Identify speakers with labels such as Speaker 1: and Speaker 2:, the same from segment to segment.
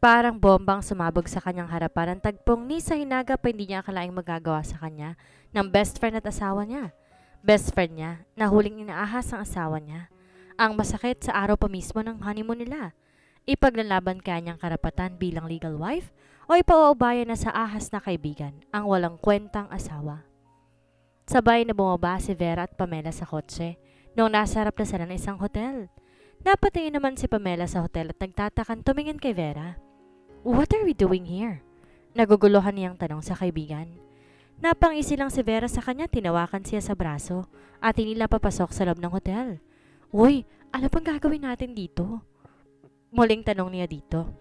Speaker 1: Parang bombang sumabog sa kanyang harapan ang tagpong ni sa hinaga pa hindi niya akalaing magagawa sa kanya ng best friend at asawa niya. Best friend niya na huling inaahas ang asawa niya. Ang masakit sa araw pa mismo ng honeymoon nila. Ipaglalaban kaya niyang karapatan bilang legal wife o ipauubayan na sa ahas na kaibigan ang walang kwentang asawa. Sabay na bumaba si Vera at Pamela sa kotse noong nasa harap na sila ng isang hotel. Napatingin naman si Pamela sa hotel at nagtatakan tumingin kay Vera. What are we doing here? Naguguluhan niyang tanong sa kaibigan. Napangisi lang si Vera sa kanya, tinawakan siya sa braso at hinila papasok sa loob ng hotel. Uy, ano pang gagawin natin dito? Muling tanong niya dito.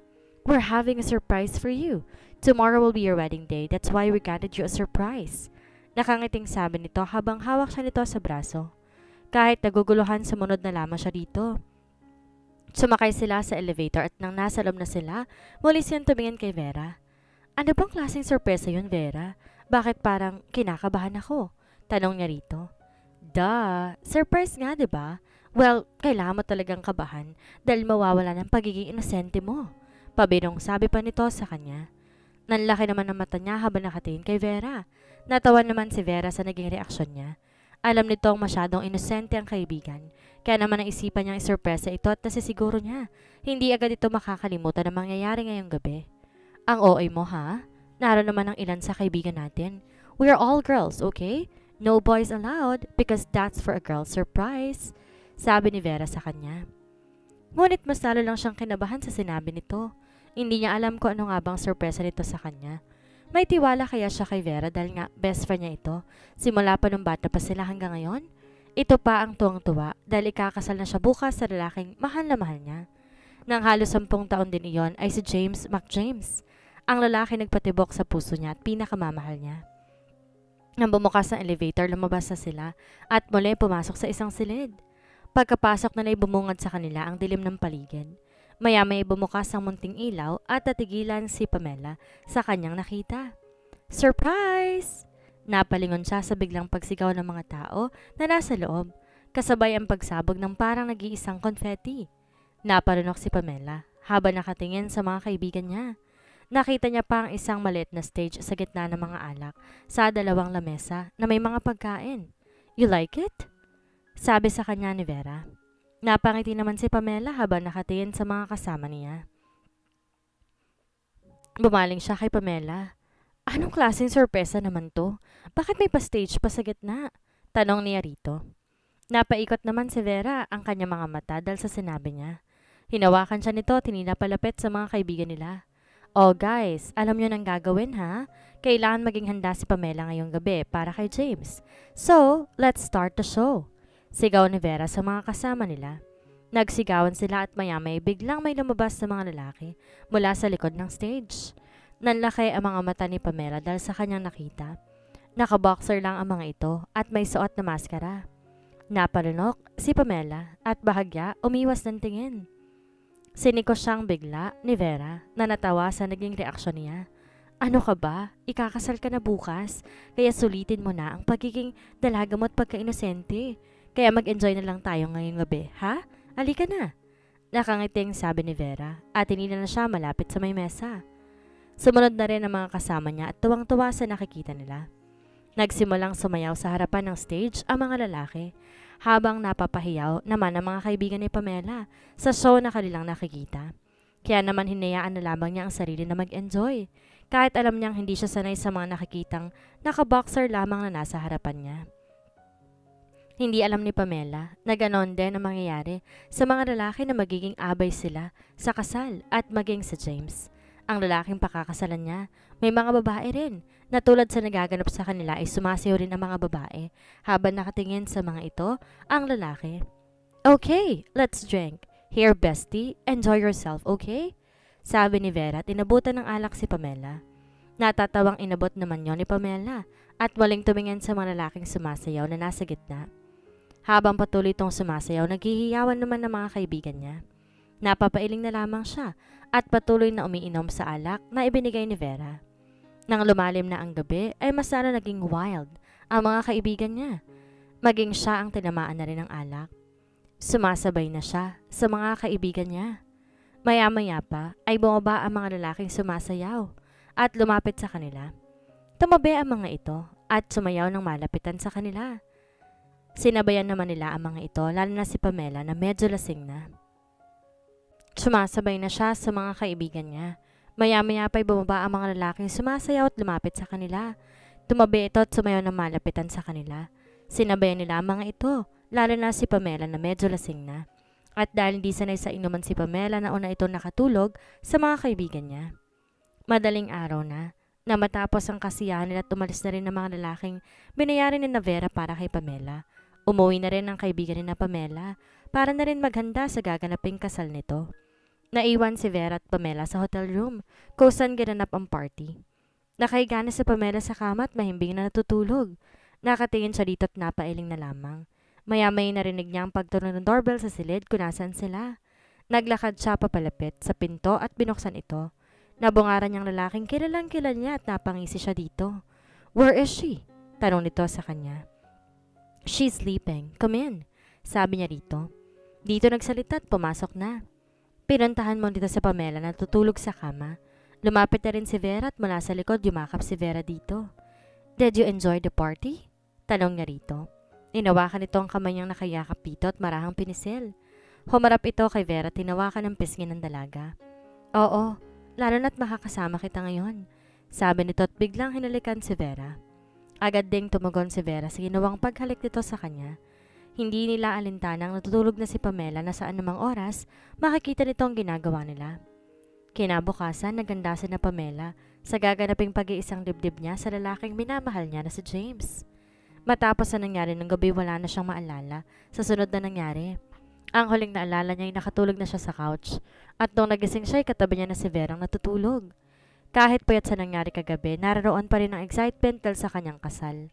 Speaker 1: We're having a surprise for you. Tomorrow will be your wedding day. That's why we granted you a surprise. Nakangiting sabi nito habang hawak siya nito sa braso. Kahit naguguluhan, sumunod na lamang siya dito. Sumakay sila sa elevator at nang nasa loob na sila, muli siyang tumingin kay Vera. Ano bang klaseng sorpresa yun, Vera? Bakit parang kinakabahan ako? Tanong niya rito. Duh, surprise nga, 'di ba? Well, kailangan mo talagang kabahan dahil mawawala ng pagiging inosente mo. Pabirong sabi pa nito sa kanya. Nanlaki naman ang mata niya habang nakatingin kay Vera. Natawa naman si Vera sa naging reaksyon niya. Alam nitong masyadong inosente ang kaibigan, kaya naman naisipan niyang isurpresa ito at nasisiguro niya. Hindi agad ito makakalimutan ang mangyayari ngayong gabi. Ang OA mo ha? Naroon naman ang ilan sa kaibigan natin. We are all girls, okay? No boys allowed because that's for a girl surprise. Sabi ni Vera sa kanya. Ngunit mas lalo lang siyang kinabahan sa sinabi nito. Hindi niya alam kung ano nga bang sorpresa nito sa kanya. May tiwala kaya siya kay Vera dahil nga best friend niya ito. Simula pa nung bata pa sila hanggang ngayon. Ito pa ang tuwang-tuwa dahil ikakasal na siya bukas sa lalaking mahal na mahal niya. Nang halos 10 taon din iyon ay si James McJames, ang lalaki nagpatibok sa puso niya at pinakamamahal niya. Nang bumukas ang elevator, lumabas na sila at muli pumasok sa isang silid. Pagkapasok na bumungad sa kanila ang dilim ng paligid. Maya-maya bumukas ang munting ilaw at natigilan si Pamela sa kanyang nakita. Surprise! Napalingon siya sa biglang pagsigaw ng mga tao na nasa loob, kasabay ang pagsabog ng parang nag-iisang konfeti. Naparunok si Pamela habang nakatingin sa mga kaibigan niya. Nakita niya pa ang isang maliit na stage sa gitna ng mga alak sa dalawang lamesa na may mga pagkain. You like it? Sabi sa kanya ni Vera. Napangiti naman si Pamela habang nakatingin sa mga kasama niya. Bumaling siya kay Pamela. Anong klaseng sorpresa naman to? Bakit may pa-stage pa sa gitna? Tanong niya rito. Napaikot naman si Vera ang kanyang mga mata dahil sa sinabi niya. Hinawakan siya nito, tinilapalapit sa mga kaibigan nila. Oh guys, alam niyo nang gagawin ha? Kailangan maging handa si Pamela ngayong gabi para kay James. So, let's start the show. Sigaw ni Vera sa mga kasama nila. Nagsigawan sila at maya-maya biglang may lumabas na mga lalaki mula sa likod ng stage. Nanlaki ang mga mata ni Pamela dahil sa kanyang nakita. Nakaboxer lang ang mga ito at may suot na maskara. Napalunok si Pamela at bahagya umiwas ng tingin. Siniko siyang bigla ni Vera na natawa sa naging reaksyon niya. Ano ka ba? Ikakasal ka na bukas, kaya sulitin mo na ang pagiging dalaga mo at pagka-inosente. Kaya mag-enjoy na lang tayo ngayong gabi, ha? Halika na. Nakangiting sabi ni Vera at hinila na siya malapit sa may mesa. Sumunod na rin ang mga kasama niya at tuwang-tuwa sa nakikita nila. Nagsimulang sumayaw sa harapan ng stage ang mga lalaki habang napapahiyaw naman ang mga kaibigan ni Pamela sa show na kanilang nakikita. Kaya naman hinayaan na lamang niya ang sarili na mag-enjoy kahit alam niyang hindi siya sanay sa mga nakikitang nakaboxer lamang na nasa harapan niya. Hindi alam ni Pamela na ganon din ang mangyayari sa mga lalaki na magiging abay sila sa kasal at maging sa James. Ang lalaking pakakasalan niya, may mga babae rin na tulad sa nagaganap sa kanila ay sumasayaw rin ang mga babae habang nakatingin sa mga ito ang lalaki. Okay, let's drink. Here bestie, enjoy yourself, okay? Sabi ni Vera at inabutan ng alak si Pamela. Natatawang inabot naman yon ni Pamela at muling tumingin sa mga lalaking sumasayaw na nasa gitna. Habang patuloy itong sumasayaw, naghihiyawan naman ng mga kaibigan niya. Napapailing na lamang siya at patuloy na umiinom sa alak na ibinigay ni Vera. Nang lumalim na ang gabi ay mas lalo naging wild ang mga kaibigan niya. Maging siya ang tinamaan na rin ng alak. Sumasabay na siya sa mga kaibigan niya. Maya-maya pa ay bumaba ang mga lalaking sumasayaw at lumapit sa kanila. Tumabi ang mga ito at sumayaw ng malapitan sa kanila. Sinabayan naman nila ang mga ito, lalo na si Pamela na medyo lasing na. Sumasabay na siya sa mga kaibigan niya. Maya-maya pa'y bumaba ang mga lalaking sumasayaw at lumapit sa kanila. Tumabi ito at sumayaw ng malapitan sa kanila. Sinabayan nila ang mga ito, lalo na si Pamela na medyo lasing na. At dahil hindi sanay sa inuman si Pamela na una ito nakatulog sa mga kaibigan niya. Madaling araw na matapos ang kasiyahan nila at umalis na rin ng mga lalaking binayaran ni Vera para kay Pamela. Umuwi na rin ang kaibigan ni na Pamela para na rin maghanda sa gaganaping kasal nito. Naiwan si Vera at Pamela sa hotel room kung saan ginanap ang party. Nakahiga na si Pamela sa kama at mahimbing na natutulog. Nakatingin siya dito at napailing na lamang. Maya-maya narinig niya ang pagtunog ng doorbell sa silid kung nasaan sila. Naglakad siya papalapit sa pinto at binuksan ito. Nabungaran niyang lalaking kilalang-kilala niya at napangisi siya dito. "Where is she?" tanong nito sa kanya. "She's sleeping. Come in," sabi niya dito. Dito nagsalita at pumasok na. Pinuntahan mo dito sa Pamela na tutulog sa kama. Lumapit na rin si Vera at mula sa likod yumakap si Vera dito. "Did you enjoy the party?" tanong niya rito. Inawakan ito ang kamay niyang nakayakap dito at marahang pinisil. Humarap ito kay Vera at tinawakan ng pisngi ng dalaga. "Oo, lalo na't makakasama kita ngayon," sabi nito at biglang hinalikan si Vera. Agad ding tumugon si Vera sa ginawang paghalik nito sa kanya. Hindi nila alintanang natutulog na si Pamela na sa anumang oras makikita nito ang ginagawa nila. Kinabukasan, nagandasan na Pamela sa gaganaping pag-iisang dibdib niya sa lalaking minamahal niya na si James. Matapos na nangyari ng gabi, wala na siyang maalala sa sunod na nangyari. Ang huling naalala niya ay nakatulog na siya sa couch at nung nagising siya ay katabi niya na si Verang natutulog. Kahit puyat sa nangyari kagabi, naroon pa rin ang excitement dahil sa kanyang kasal.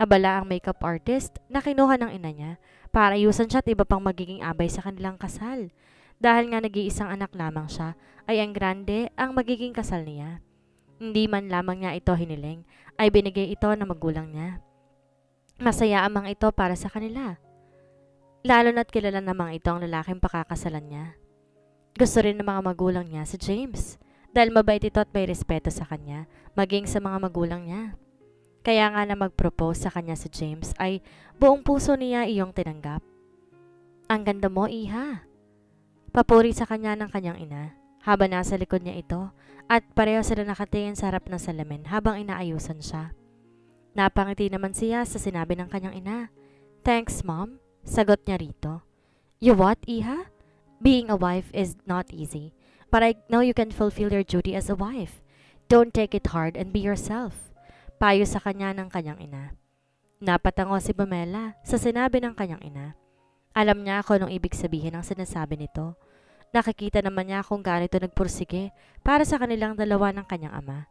Speaker 1: Abala ang makeup artist na kinuha ng ina niya para ayusan siya at iba pang magiging abay sa kanilang kasal. Dahil nga nag-iisang anak lamang siya, ay ang grande ang magiging kasal niya. Hindi man lamang niya ito hiniling, ay binigay ito ng magulang niya. Masaya ang mga ito para sa kanila. Lalo na't kilala namang ito ang lalaking pakakasalan niya. Gusto rin ng mga magulang niya si James, dahil mabait ito at may respeto sa kanya, maging sa mga magulang niya. Kaya nga na mag-propose sa kanya si James ay buong puso niya iyong tinanggap. "Ang ganda mo, iha." Papuri sa kanya ng kanyang ina, habang nasa likod niya ito at pareho sila nakatingin sa harap ng salamin habang inaayusan siya. Napangiti naman siya sa sinabi ng kanyang ina. "Thanks, Mom," sagot niya rito. "You what, iha? Being a wife is not easy, but I know you can fulfill your duty as a wife. Don't take it hard and be yourself," payo sa kanya ng kanyang ina. Napatango si Pamela sa sinabi ng kanyang ina. Alam niya kung anong ibig sabihin ng sinasabi nito. Nakikita naman niya kung gaano ito nagpursige para sa kanilang dalawa ng kanyang ama.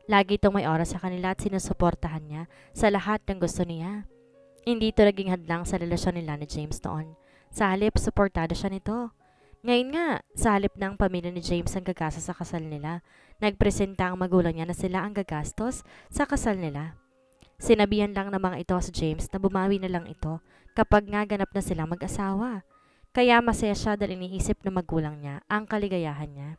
Speaker 1: Lagi itong may oras sa kanila at sinusuportahan niya sa lahat ng gusto niya. Hindi ito naging hadlang sa relasyon nila ni James noon. Sa halip, suportado siya nito. Ngayon nga, sa halip ng pamilya ni James ang gagastos sa kasal nila, nagpresenta ang magulang niya na sila ang gagastos sa kasal nila. Sinabihan lang ng mga ito si James na bumawi na lang ito kapag nga ganap na silang mag-asawa. Kaya masaya siya dahil iniisip ng magulang niya ang kaligayahan niya.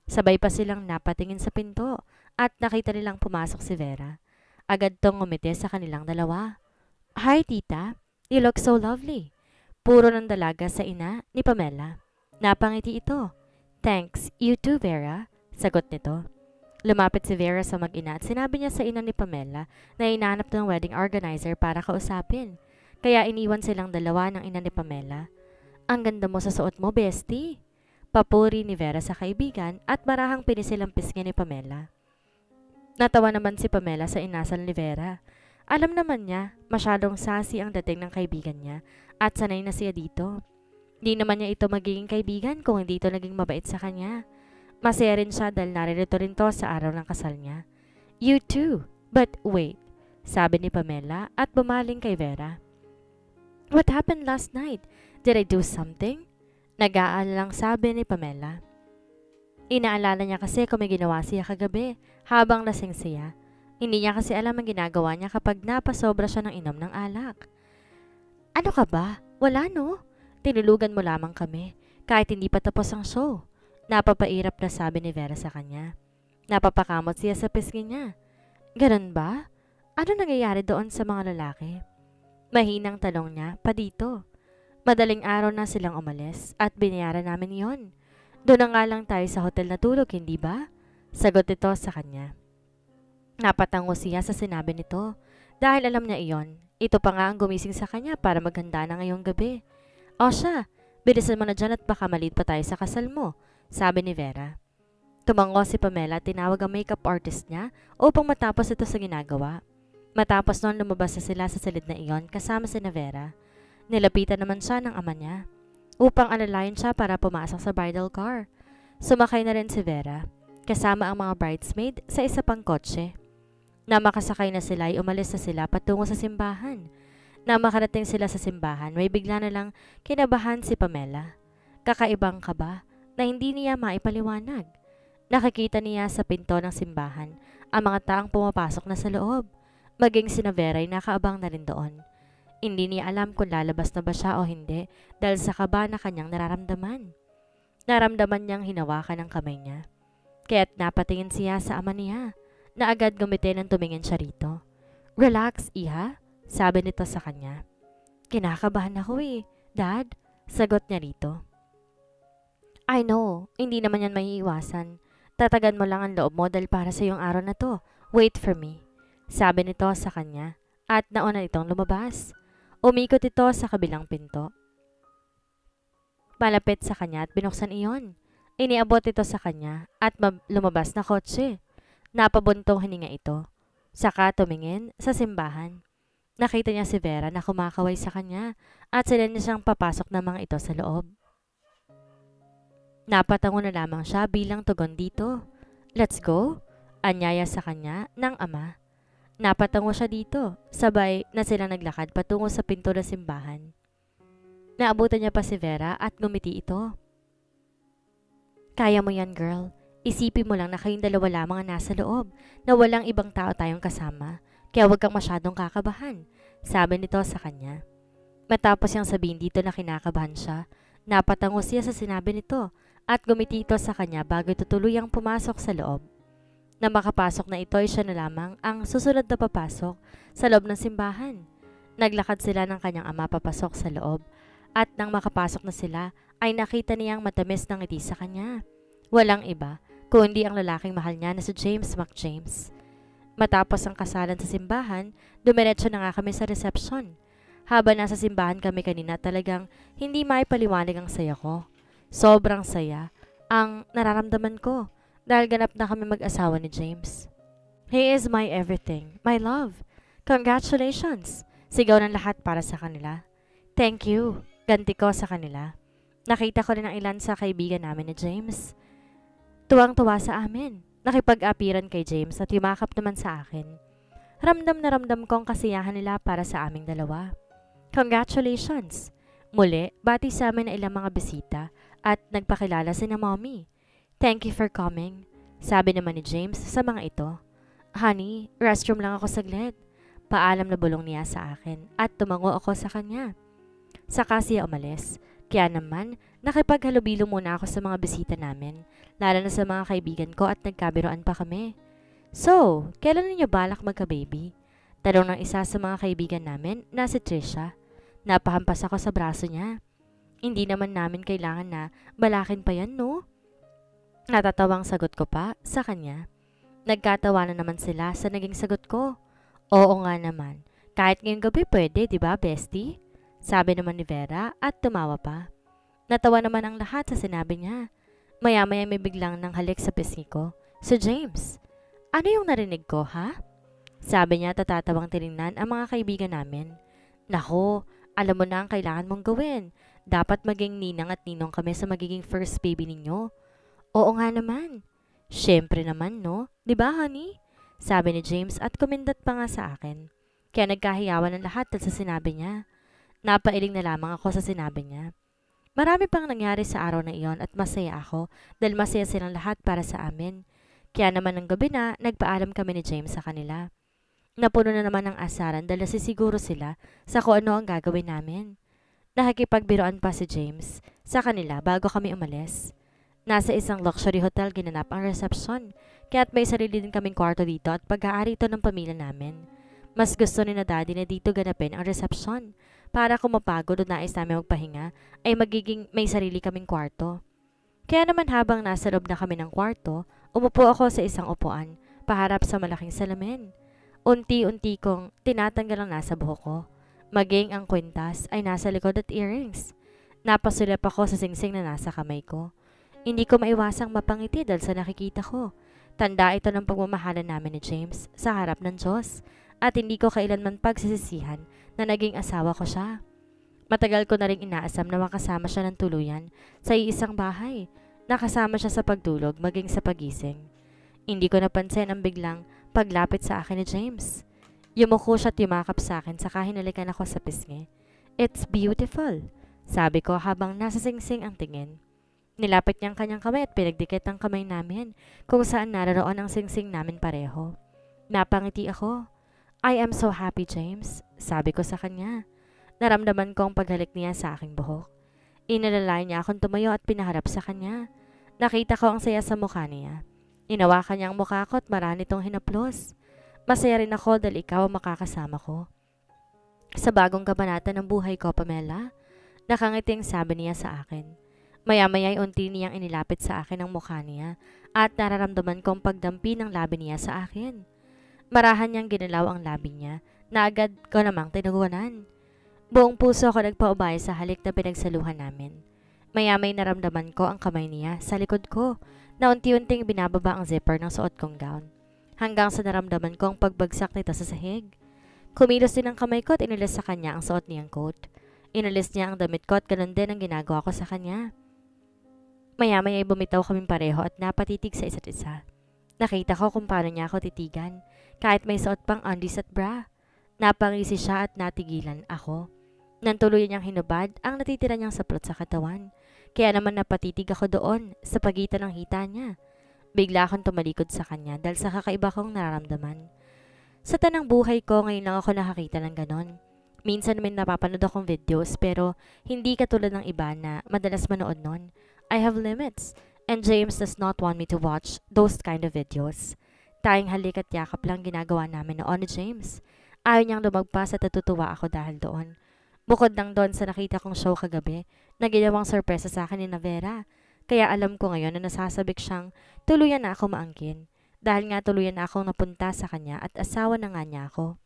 Speaker 1: Sabay pa silang napatingin sa pinto at nakita nilang pumasok si Vera. Agad tong ngumiti sa kanilang dalawa. "Hi, tita. You look so lovely." Puro ng dalaga sa ina ni Pamela. Napangiti ito. "Thanks, you too, Vera," sagot nito. Lumapit si Vera sa mag-ina at sinabi niya sa ina ni Pamela na inaanap ng wedding organizer para kausapin. Kaya iniwan silang dalawa ng ina ni Pamela. "Ang ganda mo sa suot mo, bestie," papuri ni Vera sa kaibigan at marahang pinisil ang pisngi ni Pamela. Natawa naman si Pamela sa inasal ni Vera. Alam naman niya, masyadong sassy ang dating ng kaibigan niya at sanay na siya dito. Di naman niya ito magiging kaibigan kung hindi ito naging mabait sa kanya. Masaya rin siya dahil naririto rin to sa araw ng kasal niya. "You too, but wait," sabi ni Pamela at bumaling kay Vera. "What happened last night? Did I do something?" Nag-aalalang sabi ni Pamela. Inaalala niya kasi kung may ginawa siya kagabi habang lasing siya. Hindi niya kasi alam ang ginagawa niya kapag napasobra siya ng inom ng alak. "Ano ka ba? Wala no? Tinulugan mo lamang kami kahit hindi pa tapos ang show," Napapairap na sabi ni Vera sa kanya. Napapakamot siya sa pisngi niya. Ganun ba? Ano nangyayari doon sa mga lalaki? Mahinang tanong niya, pa dito. Madaling araw na silang umalis at binayaran namin yon. Doon na nga lang tayo sa hotel na tulog, hindi ba? Sagot ito sa kanya. Napatango siya sa sinabi nito dahil alam niya iyon. Ito pa nga ang gumising sa kanya para maghanda na ngayong gabi. O siya, bilisan mo na dyan at baka malit pa tayo sa kasal mo, sabi ni Vera. Tumango si Pamela at tinawag ang makeup artist niya upang matapos ito sa ginagawa. Matapos noon lumabas na sila sa silid na iyon kasama si Vera. Nilapitan naman siya ng ama niya upang alalayan siya para pumasok sa bridal car. Sumakay na rin si Vera kasama ang mga bridesmaid sa isa pang kotse. Na makasakay na sila ay umalis na sila patungo sa simbahan. Na makarating sila sa simbahan, may bigla na lang kinabahan si Pamela. Kakaibang kaba na hindi niya maipaliwanag. Nakikita niya sa pinto ng simbahan ang mga taong pumapasok na sa loob. Maging si Vera ay nakaabang na rin doon. Hindi niya alam kung lalabas na ba siya o hindi dahil sa kaba na kanyang nararamdaman. Naramdaman niyang hinawakan ang kamay niya. Kaya't napatingin siya sa ama niya na agad gumitin ang tumingin siya rito. Relax, iha, sabi nito sa kanya. Kinakabahan ako eh, Dad, sagot niya rito. I know, hindi naman yan maiiwasan. Tatagan mo lang ang loob mo dahil para sa iyong araw na to. Wait for me, sabi nito sa kanya at nauna itong lumabas. Umikot ito sa kabilang pinto. Malapit sa kanya at binuksan iyon. Iniabot ito sa kanya at lumabas na kotse. Napabuntong hininga ito. Saka tumingin sa simbahan. Nakita niya si Vera na kumakaway sa kanya at sila niya siyang papasok na mga ito sa loob. Napatango na lamang siya bilang tugon dito. Let's go, anyaya sa kanya ng ama. Napatango siya dito, sabay na sila naglakad patungo sa pinto ng simbahan. Naabutan niya pa si Vera at ngumiti ito. Kaya mo yan, girl. Isipin mo lang na kayong dalawa lamang ang nasa loob, na walang ibang tao tayong kasama, kaya huwag kang masyadong kakabahan, sabi nito sa kanya. Matapos niyang sabihin dito na kinakabahan siya, napatango siya sa sinabi nito at gumiti ito sa kanya bago ito tuluyang pumasok sa loob. Na makapasok na ito ay siya na lamang ang susunod na papasok sa loob ng simbahan. Naglakad sila ng kanyang ama papasok sa loob at nang makapasok na sila ay nakita niyang matamis ng ngiti sa kanya. Walang iba kundi ang lalaking mahal niya na si James McJames. Matapos ang kasalan sa simbahan, dumiretso na nga kami sa reception. Habang nasa simbahan kami kanina talagang hindi maipaliwanag ang saya ko. Sobrang saya ang nararamdaman ko dahil ganap na kami mag-asawa ni James. He is my everything, my love. Congratulations! Sigaw ng lahat para sa kanila. Thank you, ganti ko sa kanila. Nakita ko rin ang ilan sa kaibigan namin ni James. Tuwang-tuwa sa amin. Nakipag-apiran kay James at yumakap naman sa akin. Ramdam na ramdam ko ang kasiyahan nila para sa aming dalawa. Congratulations! Muli, bati sa amin na ilang mga bisita at nagpakilala sina Mommy. Thank you for coming, sabi naman ni James sa mga ito. Honey, restroom lang ako saglit. Paalam na bulong niya sa akin at tumango ako sa kanya. Saka siya umalis. Kaya naman, nakipaghalubilo muna ako sa mga bisita namin, lalo na sa mga kaibigan ko at nagkabiroan pa kami. So, kailan ninyo balak magka-baby? Tanong ng isa sa mga kaibigan namin na si Trisha. Napahampas ako sa braso niya. Hindi naman namin kailangan na balakin pa yan, no? Natatawang sagot ko pa sa kanya. Nagkatawanan naman sila sa naging sagot ko. Oo nga naman. Kahit ngayong gabi pwede, di ba, bestie? Sabi naman ni Vera at tumawa pa. Natawa naman ang lahat sa sinabi niya. Maya-maya may biglang nang halik sa pisngi ko. So James, ano yung narinig ko, ha? Sabi niya tatatawang tinignan ang mga kaibigan namin. Nako, alam mo na ang kailangan mong gawin. Dapat maging ninang at ninong kami sa magiging first baby ninyo. Oo nga naman. Siyempre naman, no? Diba, honey? Sabi ni James at kumindat pa nga sa akin. Kaya nagkahiyawan ng lahat dahil sa sinabi niya. Napailing na lamang ako sa sinabi niya. Marami pang nangyari sa araw na iyon at masaya ako dahil masaya silang lahat para sa amin. Kaya naman ng gabi na, nagpaalam kami ni James sa kanila. Napuno na naman ng asaran dahil nasisiguro sila sa kung ano ang gagawin namin. Nakikipagbiroan pa si James sa kanila bago kami umalis. Nasa isang luxury hotel ginanap ang reception, kaya't may sarili din kaming kwarto dito at pag-aari ito ng pamilya namin. Mas gusto ni na daddy na dito ganapin ang reception para kung mapagod o nais namin magpahinga ay magiging may sarili kaming kwarto. Kaya naman habang nasa loob na kami ng kwarto, umupo ako sa isang upuan, paharap sa malaking salamin. Unti-unti kong tinatanggal ang nasa buhok ko. Maging ang kwintas ay nasa likod at earrings. Napasulap ako sa singsing na nasa kamay ko. Hindi ko maiwasang mapangiti dahil sa nakikita ko. Tanda ito ng pagmamahalan namin ni James sa harap ng Diyos at hindi ko kailanman pagsisisihan na naging asawa ko siya. Matagal ko na rin inaasam na makasama siya ng tuluyan sa iisang bahay. Nakasama siya sa pagdulog maging sa pagising. Hindi ko napansin ang biglang paglapit sa akin ni James. Yumuko siya at yumakap sa akin saka hinalikan ako sa pisngi. "It's beautiful," sabi ko habang nasa singsing ang tingin. Nilapit niya ang kanyang kamay at pinagdikit ang kamay namin kung saan naroon ang singsing namin pareho. Napangiti ako. "I am so happy, James," sabi ko sa kanya. Naramdaman ko ang paghalik niya sa aking buhok. Inalalay niya akong tumayo at pinaharap sa kanya. Nakita ko ang saya sa mukha niya. Inawakan niya ang mukha ko at marami itong hinaplos. Masaya rin ako dahil ikaw ang makakasama ko sa bagong kabanata ng buhay ko, Pamela. Nakangiting sabi niya sa akin. Maya-maya ay unti niyang inilapit sa akin ang mukha niya at nararamdaman kong pagdampi ng labi niya sa akin. Marahan niyang ginalaw ang labi niya na agad ko namang tinugunan. Buong puso ako nagpaubaya sa halik na pinagsaluhan namin. Maya-may naramdaman ko ang kamay niya sa likod ko na unti-unting binababa ang zipper ng suot kong gown. Hanggang sa naramdaman ko ang pagbagsak nito sa sahig. Kumilos din ang kamay ko at inilis sa kanya ang suot niyang coat. Inalis niya ang damit ko at ganun din ang ginagawa ko sa kanya. Maya-maya ay bumitaw kaming pareho at napatitig sa isa't isa. Nakita ko kung paano niya ako titigan, kahit may suot pang undies at bra. Napangisi siya at natigilan ako. Nang tuluyan niyang hinubad ang natitira niyang saplot sa katawan. Kaya naman napatitig ako doon sa pagitan ng hita niya. Bigla akong tumalikod sa kanya dahil sa kakaiba kong nararamdaman. Sa tanang buhay ko, ngayon lang ako nakakita ng ganon. Minsan may napapanood akong videos pero hindi katulad ng iba na madalas manood nun. I have limits, and James does not want me to watch those kind of videos. Tayong halik at yakap lang ginagawa namin noon ni James. Ayaw niyang lumagpas at natutuwa ako dahil doon. Bukod lang doon sa nakita kong show kagabi na ginawang sorpresa sa akin ni Vera. Kaya alam ko ngayon na nasasabik siyang tuluyan na ako maangkin. Dahil nga tuluyan na akong napunta sa kanya at asawa na nga niya ako.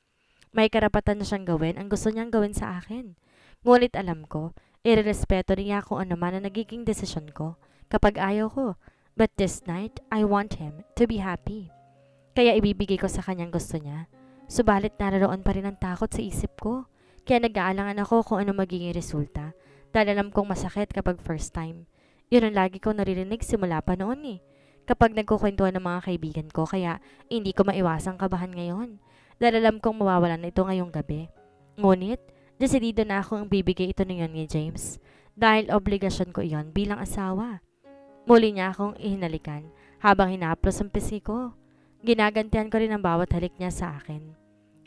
Speaker 1: May karapatan na siyang gawin ang gusto niyang gawin sa akin. Ngunit alam ko, irerespeto niya kung ano man ang nagiging desisyon ko kapag ayaw ko. But this night, I want him to be happy. Kaya ibibigay ko sa kanyang gusto niya. Subalit naroon pa rin ang takot sa isip ko. Kaya nag-aalangan ako kung ano magiging resulta. Dahil alam kong masakit kapag first time. Yun ang lagi kong naririnig simula pa noon eh. Kapag nagkukwentuhan ng mga kaibigan ko kaya hindi ko maiwasang kabahan ngayon. Dahil alam kong mawawalan na ito ngayong gabi. Ngunit, desidido na akong bibigay ito ngayon ni James dahil obligasyon ko iyon bilang asawa. Muli niya akong ihinalikan habang hinaplos ang pisngi ko. Ginagantihan ko rin ang bawat halik niya sa akin.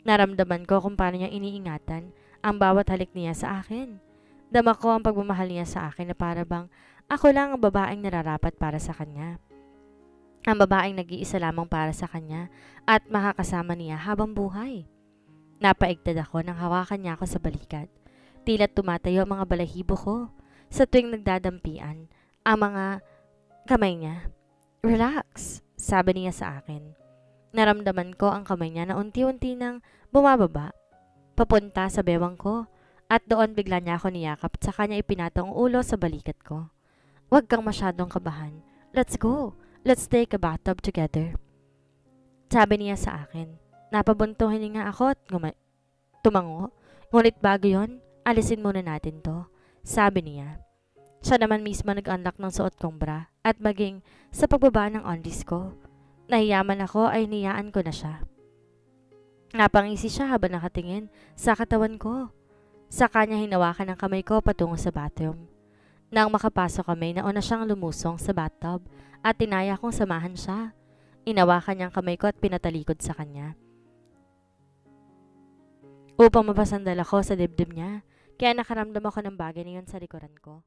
Speaker 1: Naramdaman ko kung paano niya iniingatan ang bawat halik niya sa akin. Dama ko ang pagmamahal niya sa akin na para bang ako lang ang babaeng nararapat para sa kanya. Ang babaeng nag-iisa lamang para sa kanya at makakasama niya habang buhay. Napaigtad ako nang hawakan niya ako sa balikat. Tila tumatayo ang mga balahibo ko sa tuwing nagdadampian ang mga kamay niya. "Relax," sabi niya sa akin. Naramdaman ko ang kamay niya na unti-unti nang bumababa, papunta sa bewang ko at doon bigla niya ako niyakap at saka niya ipinatong ulo sa balikat ko. "Huwag kang masyadong kabahan. Let's go. Let's take a bathtub together," sabi niya sa akin. Napabuntong hininga ako at tumango. Ngunit bago yon, alisin muna natin to, sabi niya. Siya naman mismo nag-unlock ng suot kong bra at maging sa pagbaba ng undies ko. Nahiyaman ako ay niyaan ko na siya. Napangisi siya habang nakatingin sa katawan ko. Sa kanya hinawakan ang kamay ko patungo sa bathroom. Nang makapasok kami, nauna siyang lumusong sa bathtub at tinaya kong samahan siya. Inawakan niya ang kamay ko at pinatalikod sa kanya upang mapasandal ako sa dibdib niya. Kaya nakaramdam ako ng bagay na yun sa likuran ko.